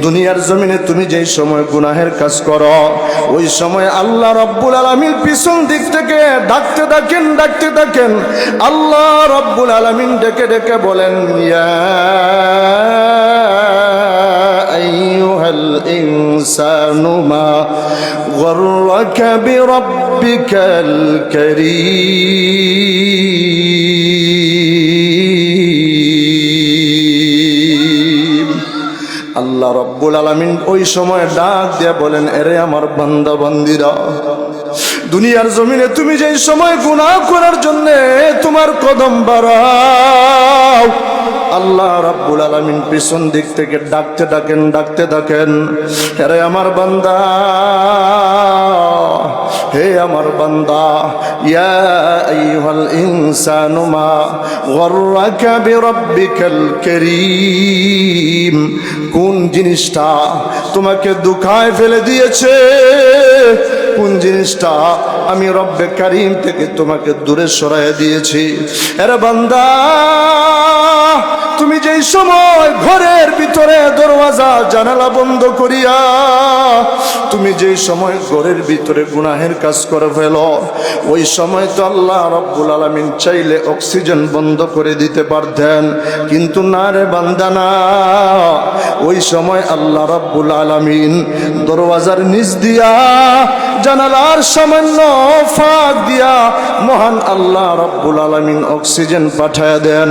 দুনিয়ার জমিনে তুমি যেই সময় গুনাহের কাজ করো, ওই সময় আল্লাহ রাব্বুল আলামিন পিছন দিক থেকে ডাকতে থাকেন। আল্লাহ রাব্বুল আলামিন ডেকে ডেকে বলেন, ইয়া আইয়ুহাল ইনসানু মা গররাকা বিরাব্বিকাল কারীম। আল্লাহ রাব্বুল আলামিন ওই সময় ডাক দিয়ে বলেন, এরে আমার বান্দা বান্দিরা, দুনিয়ার জমিনে তুমি যেই সময় গুনাহ করার জন্য তোমার কদম বাড়াও, আল্লাহ রাব্বুল আলামিন পিছন দিক থেকে ডাকতে থাকেন, আরে আমার বান্দা, হে আমার বান্দা, ইয়া আইয়ুহাল ইনসানু মা গররাকা বিরাব্বিকাল কারীম। কোন জিনিসটা তোমাকে দুঃখায় ফেলে দিয়েছে, কোন জিনিসটা আমি রব্বে কারীম থেকে তোমাকে দূরে সরাইয়া দিয়েছি? আরে বান্দা, তুমি যেই সময় ঘরের ভিতরে দরওয়াজা জানালা বন্ধ করিয়া তুমি যেই সময় ঘরের ভিতরে গুনাহের কাজ করে ফেলো, ওই সময় তো আল্লাহ রাব্বুল আলামিন চাইলে অক্সিজেন বন্ধ করে দিতে পারতেন, কিন্তু না রে বান্দা না। ওই সময় আল্লাহ রাব্বুল আলামিন দরওয়াজার নিচ দিয়া, জানালার সামান্য ফাঁক দিয়া মহান আল্লাহ রাব্বুল আলামিন অক্সিজেন পাঠায়া দেন।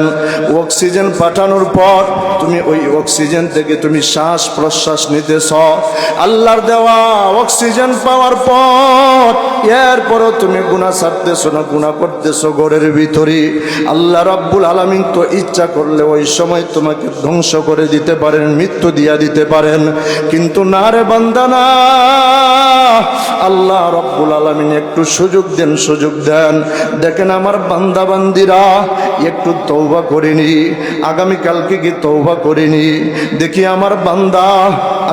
অক্সিজেন পাঠানোর পর তুমি ওই অক্সিজেন থেকে তুমি শ্বাস প্রশ্বাস নিতেছ। আল্লাহর দেওয়া অক্সিজেন পাওয়ার পর এরপরও তুমি গুনাহ ছাড়তেছো না, গুনাহ করতেছো ঘরের ভিতরে। আল্লাহ রাব্বুল আলামিন তো ইচ্ছা করলে ওই সময় তোমাকে ধ্বংস করে দিতে পারেন, মৃত্যু দিয়া দিতে পারেন, কিন্তু না রে বান্দা না। আল্লাহ রাব্বুল আলামিন একটু সুযোগ দেন। দেখেন আমার বান্দা বান্দিরা, একটু তওবা করিনি, আগামীকালকে কি তওবা করিনি? দেখি আমার বান্দা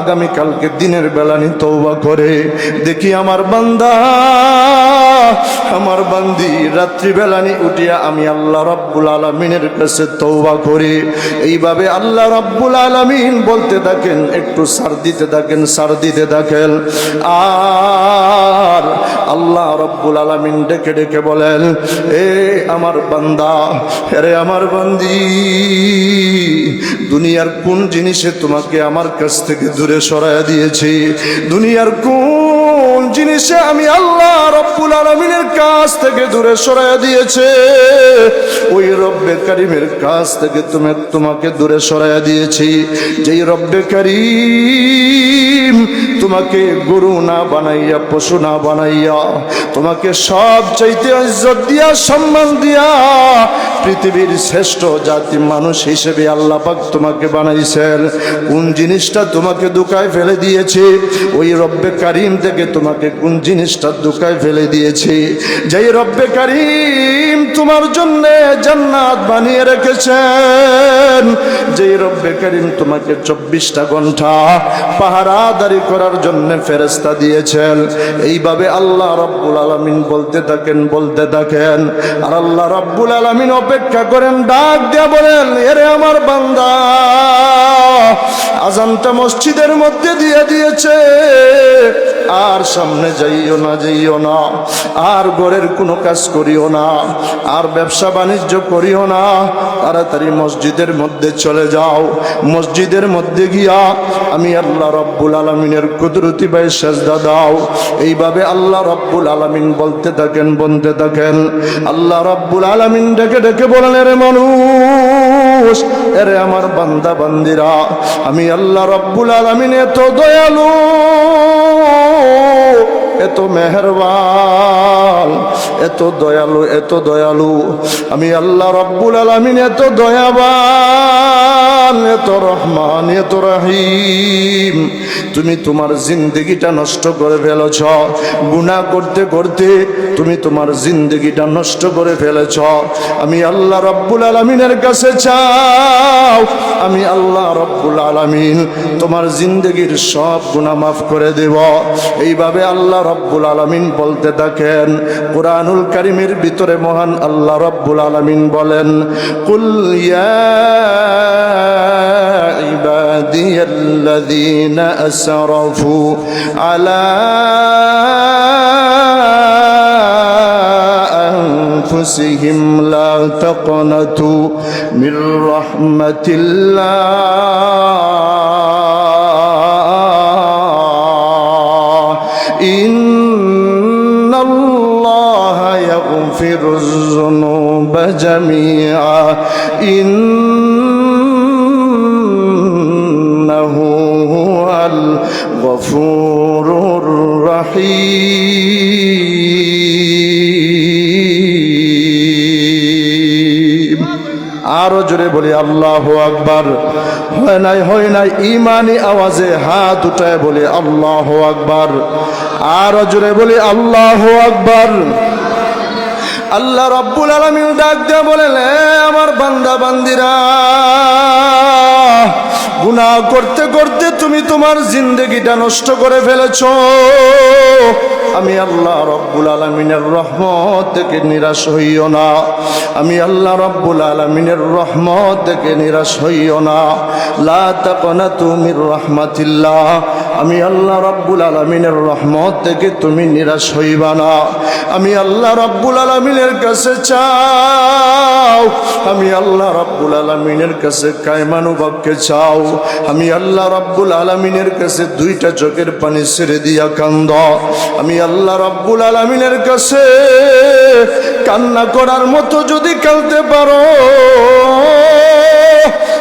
আগামীকালকে দিনের বেলা নি তওবা করে। দেখি আমার বান্দা, আমার বান্দি রাত্রিবেলা নি উঠিয়া আমি আল্লাহ রাব্বুল আলামিনের কাছে তওবা করি। এইভাবে আল্লাহ রাব্বুল আলামিন বলতে থাকেন, একটু সার দিতে থাকেন। আর আল্লাহ রাব্বুল আলামিন ডেকে ডেকে বলেন, এ আমার বান্দা, আরে আমার বান্দি, দুনিয়ার কোন জিনিসে তোমাকে আমার কাছ থেকে দূরে সরাইয়া দিয়েছি? দুনিয়ার কোন জিনিসে আমি আল্লাহ রাব্বুল আলামিনের কাছ থেকে দূরে সরাইয়া দিয়েছে? ওই রব্বে কারীমের কাছ থেকে তোমাকে দূরে সরাইয়া দিয়েছি, যেই রব্বে কারীম তোমাকে গরু না বানাইয়া, পশু না বানাইয়া, তোমাকে সব চাইতে ইজ্জত দিয়া, সম্মান দিয়া পৃথিবীর শ্রেষ্ঠ জাতি মানুষ হিসেবে আল্লাহ পাক তোমাকে বানাইছেন। কোন জিনিসটা তোমাকে ধোঁকায় ফেলে দিয়েছে? ওই রব্বে কারীম থেকে তোমাকে কোন জিনিসটা ধোঁকায় ফেলে দিয়েছে? যেই রব্বে কারীম তোমার জন্য জান্নাত বানিয়ে রেখেছেন, যেই রব্বে কারীম তোমাকে 24টা ঘন্টা পাহারাদারি করার জন্য ফেরেশতা দিয়েছেন। এইভাবে আল্লাহ রাব্বুল আলামিন বলতে থাকেন। আর আল্লাহ রাব্বুল আলামিন অপেক্ষা করেন, ডাক দিয়া বলেন, এরে আমার বান্দা, আজানটা মসজিদের মধ্যে দিয়ে দিয়েছে, আর সামনে যাইও না, আর ঘরের কোনো কাজ করিও না, আর ব্যবসা বাণিজ্য করিও না, তাড়াতাড়ি মসজিদের মধ্যে চলে যাও। মসজিদের মধ্যে গিয়া আমি আল্লাহ রাব্বুল আলামিনের কুদরতি ভাই সেজদা দাও। এইভাবে আল্লাহ রাব্বুল আলামিন বলতে থাকেন। আল্লাহ রাব্বুল আলামিন ডেকে ডেকে বলেন, এরে মানুষ, এরে আমার বান্দা বান্দিরা, আমি আল্লাহ রাব্বুল আলামিন এত দয়ালু, এত মেহেরবান, এত দয়ালু, আমি আল্লাহ রাব্বুল আলামিন এত দয়াবান, এত রহমান, এত রহিম। তুমি তোমার জিন্দগিটা নষ্ট করে ফেলেছ, গুনাহ করতে করতে তুমি তোমার জিন্দগিটা নষ্ট করে ফেলেছ। আমি আল্লাহ রাব্বুল আলামিনের কাছে চাও, আমি আল্লাহ রাব্বুল আলামিন তোমার জিন্দগির সব গুনাহ মাফ করে দেব। এইভাবে আল্লাহ রব্বুল আলামিন বলতে থাকেন। কুরআনুল কারীমের ভিতরে মহান আল্লাহ রব্বুল আলামিন বলেন, কুল ইয়া ইবাদিয়াল্লাযীনা আসরাফু আলা أنفسهم لا تقنطوا من رحمة الله إن الله يغفر الذنوب جميعا إنه هو الغفور الرحيم। আরো জোরে বলি আল্লাহু আকবার। হয় নাই ইমানি আওয়াজে হাত উঠায় বলি আল্লাহু আকবার। আরো জোরে বলি আল্লাহু আকবার। আল্লাহ রাব্বুল আলামিন ডাক দিয়ে বলেন, আমার বান্দা বান্দিরা, গুনাহ করতে করতে তুমি তোমার জিন্দেগিটা নষ্ট করে ফেলেছো। আমি আল্লাহ রাব্বুল আলামিনের রহমত থেকে নিরাশ হইও না। আমি আল্লাহ রাব্বুল আলামিনের রহমত থেকে নিরাশ হইও না। লা তাকনাতু মির রাহমাতিল্লাহ। আমি আল্লাহ রাব্বুল আলামিনের রহমত থেকে তুমি নিরাশ হইবা না। আমি আল্লাহ রাব্বুল আলামিনের কাছে চাও। আমি আল্লাহ রাব্বুল আলামিনের কাছে কায়মানুবাককে চাও। আমি আল্লাহ রাব্বুল আলামিনের কাছে দুইটা চোখের পানি ছেড়ে দিয়া কান্দ। আমি আল্লাহ রাব্বুল আলামিনের কাছে কান্না করার মতো যদি কাঁদতে পারো,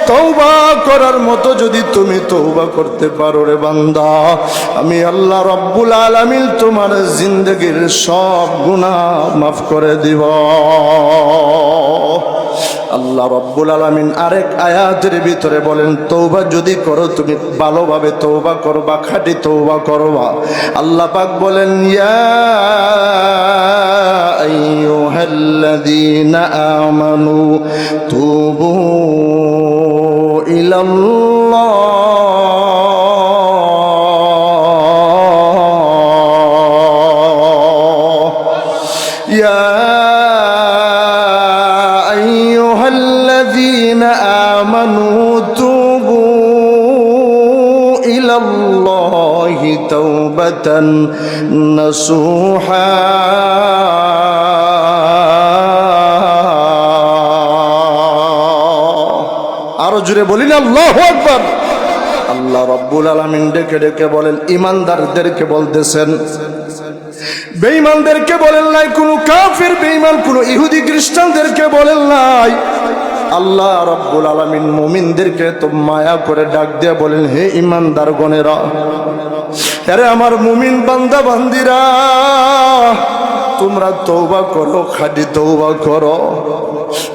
তওবা করার মতো যদি তুমি তওবা করতে পারো রে বান্দা, আমি আল্লাহ রাব্বুল আলামিন তোমার জিন্দেগির সব গুনাহ মাফ করে দিব। আল্লাহ রাব্বুল আলামিন আরেক আয়াতের ভিতরে বলেন, তওবা যদি করো তুমি ভালোভাবে তওবা করবা, খাঁটি তওবা করবা। আল্লাহ পাক বলেন, ইয়া আইয়ুহাল্লাযীনা আমানু তুবু ইলাল্লাহ ইয়া আইয়ুহাল্লাযীনা আমানু তুবু ইলাল্লাহি তাওবাতান নাসুহা। আরো জোরে বলিন আল্লাহু আকবার। আল্লাহ রাব্বুল আলামিন ডেকে ডেকে বলেন, ইমানদারদেরকে বলতেছেন, বেঈমানদেরকে বলেন নাই। কোন কাফির বেঈমান কোন ইহুদি খ্রিস্টানদেরকে বলেন নাই। আল্লাহ রাব্বুল আলামিন মুমিনদেরকে তো মায়া করে ডাক দিয়ে বলেন, হে ইমানদারগণেরা, আরে আমার মুমিন বান্দা বান্দিরা, তোমরা তওবা করো, খাঁটি তওবা করো।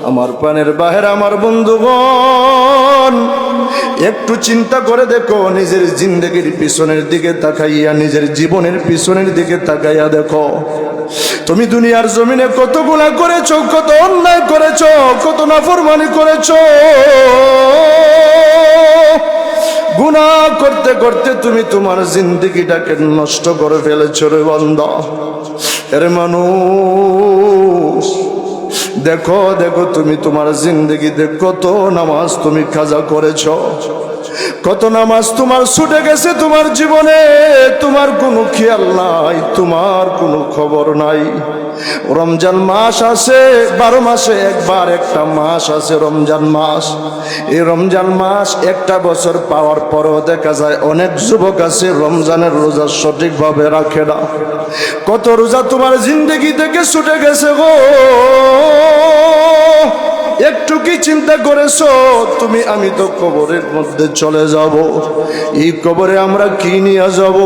আমার পানের বাহির আমার বন্ধুগণ, একটু চিন্তা করে দেখো, নিজের জিন্দেগির পিছনের দিকে তাকাইয়া, নিজের জীবনের পিছনের দিকে তাকাইয়া দেখো, তুমি দুনিয়ার জমিনে কত গুনাহ করেছো, কত অন্যায় করেছো, কত নাফরমানি করেছো। গুনাহ করতে করতে তুমি তোমার জিন্দেগিটাকে নষ্ট করে ফেলেছো রে বান্দা। আরে মানুষ, দেখো দেখো তুমি তোমার জিন্দেগিতে কত নামাজ তুমি কাজা করেছো, কত নামাজ তোমার ছুটে গেছে তোমার জীবনে, তোমার কোনো খেয়াল নাই, তোমার কোনো খবর নাই। রমজান মাস আছে, 12 মাসে একবার একটা মাস আছে রমজান মাস। এই রমজান মাস একটা বছর পাওয়ার পরও দেখা যায় অনেক যুবক আছে রমজানের রোজা সঠিকভাবে রাখে না। কত রোজা তোমার জিন্দেগি থেকে ছুটে গেছে গো। একটু কি চিন্তা করেছো তুমি আমি তো কবরের মধ্যে চলে যাব, এই কবরে আমরা কি নিয়ে যাব?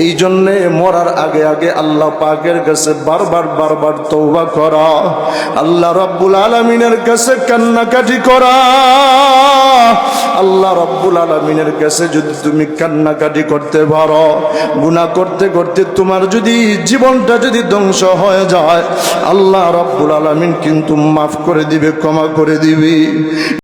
এই জন্যে মরার আগে আগে আল্লাহ পাকের কাছে বারবার তওবা করা, আল্লাহ রাব্বুল আলামিনের কাছে কান্নাকাটি করা। আল্লাহ রাব্বুল আলামিনের কাছে যদি তুমি কান্নাকাটি করতে পারো, গুনাহ করতে করতে তোমার যদি জীবনটা যদি ধ্বংস হয়ে যায়, আল্লাহ রাব্বুল আলামিন কিন্তু মাফ করে দিবে, ক্ষমা করে দিবে।